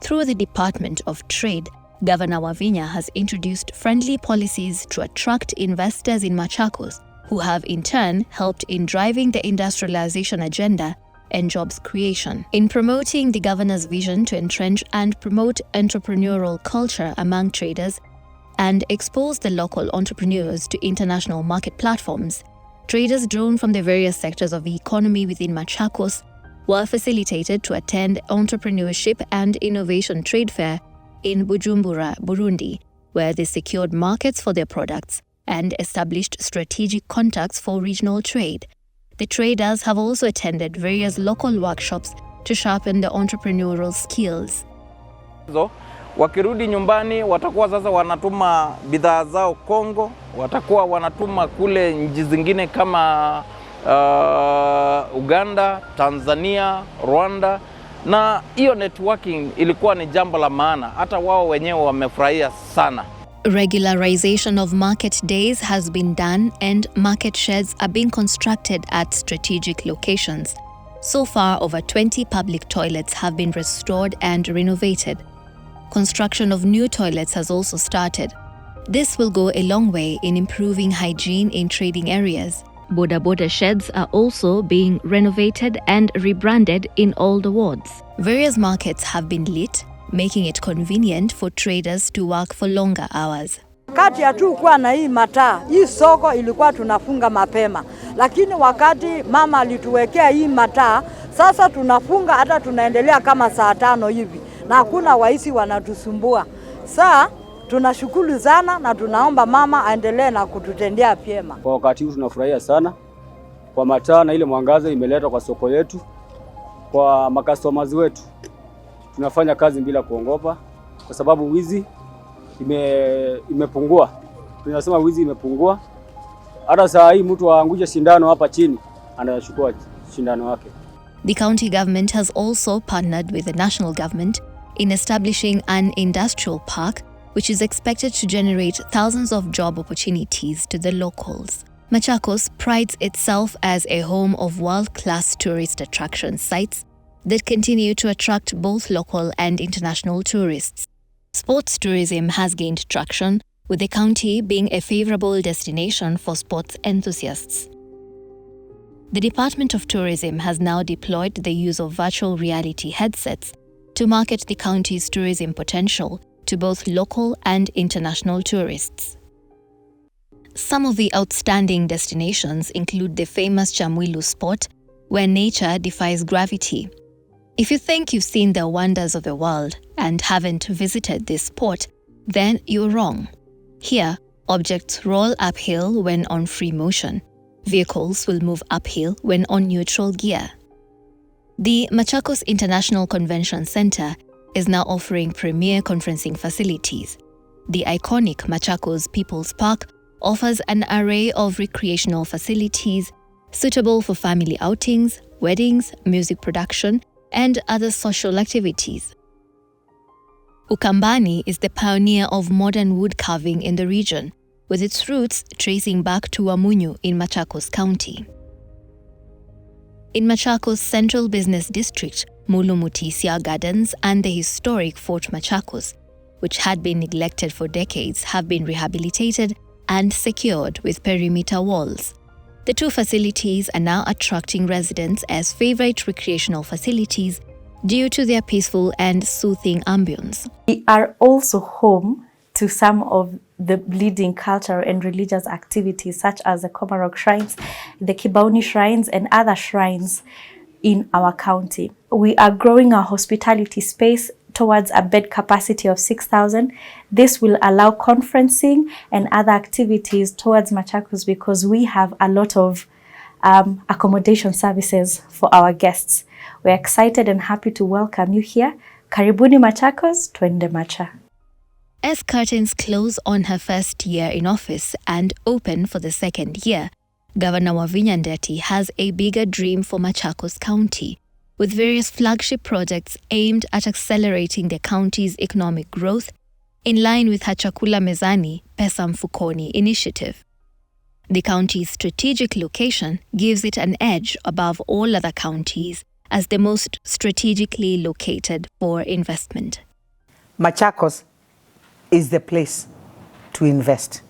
Through the Department of Trade, Governor Wavinya has introduced friendly policies to attract investors in Machakos, who have in turn helped in driving the industrialization agenda and jobs creation. In promoting the governor's vision to entrench and promote entrepreneurial culture among traders and expose the local entrepreneurs to international market platforms, traders drawn from the various sectors of the economy within Machakos were facilitated to attend Entrepreneurship and Innovation Trade Fair in Bujumbura, Burundi, where they secured markets for their products and established strategic contacts for regional trade. The traders have also attended various local workshops to sharpen their entrepreneurial skills. Wakirudi nyumbani watakuwa sasa wanatuma bidhaa zao Kongo, watakuwa wanatuma kule nchi zingine kama Uganda, Tanzania, Rwanda, na hiyo networking ilikuwa ni jambo la maana. Hata wao wenyewe wamefurahia sana. Regularization of market days has been done and market sheds are being constructed at strategic locations. So far, over 20 public toilets have been restored and renovated. Construction of new toilets has also started. This will go a long way in improving hygiene in trading areas. Boda sheds are also being renovated and rebranded in all the wards. Various markets have been lit, making it convenient for traders to work for longer hours. Wakati hatukuwa na hii mataa, hii soko ilikuwa tunafunga mapema. Lakini wakati mama alituwekea hii mataa, sasa tunafunga hata tunaendelea kama saa 5 hivi. Na hakuna waizi wanatusumbua. Saa tunashukuru sana na tunaomba mama aendelee na kututendea vyema. Kwa wakati huu tunafurahia sana kwa mataa na ile mwangaza imeletwa kwa soko yetu, kwa makastomers wetu. Tunafanya kazi bila kuongopa kwa sababu wizi imepungua. Tunasema wizi imepungua. Hata saa hii mtu aanguje shindano hapa chini anachukua shindano wake. The county government has also partnered with the national government in establishing an industrial park which is expected to generate thousands of job opportunities to the locals. Machakos prides itself as a home of world-class tourist attraction sites that continue to attract both local and international tourists. Sports tourism has gained traction, with the county being a favorable destination for sports enthusiasts. The Department of Tourism has now deployed the use of virtual reality headsets to market the county's tourism potential to both local and international tourists. Some of the outstanding destinations include the famous Chamwilu spot, where nature defies gravity. If you think you've seen the wonders of the world and haven't visited this spot, then you're wrong. Here, objects roll uphill when on free motion. Vehicles will move uphill when on neutral gear. The Machakos International Convention Center is now offering premier conferencing facilities. The iconic Machakos People's Park offers an array of recreational facilities suitable for family outings, weddings, music production, and other social activities. Ukambani is the pioneer of modern wood carving in the region, with its roots tracing back to Wamunyu in Machakos County. In Machakos Central Business District, Mulumutisia Gardens and the historic Fort Machakos, which had been neglected for decades, have been rehabilitated and secured with perimeter walls. The two facilities are now attracting residents as favorite recreational facilities due to their peaceful and soothing ambience. We are also home to some of the leading cultural and religious activities such as the Komarok shrines, the Kibaoni shrines, and other shrines in our county. We are growing our hospitality space towards a bed capacity of 6,000. This will allow conferencing and other activities towards Machakos because we have a lot of accommodation services for our guests. We're excited and happy to welcome you here. Karibuni Machakos, twende Macha. As curtains close on her first year in office and open for the second year, Governor Wavinya has a bigger dream for Machakos County, with various flagship projects aimed at accelerating the county's economic growth in line with her Chakula Mezani, Pesa Mfukoni initiative. The county's strategic location gives it an edge above all other counties as the most strategically located for investment. Machakos is the place to invest.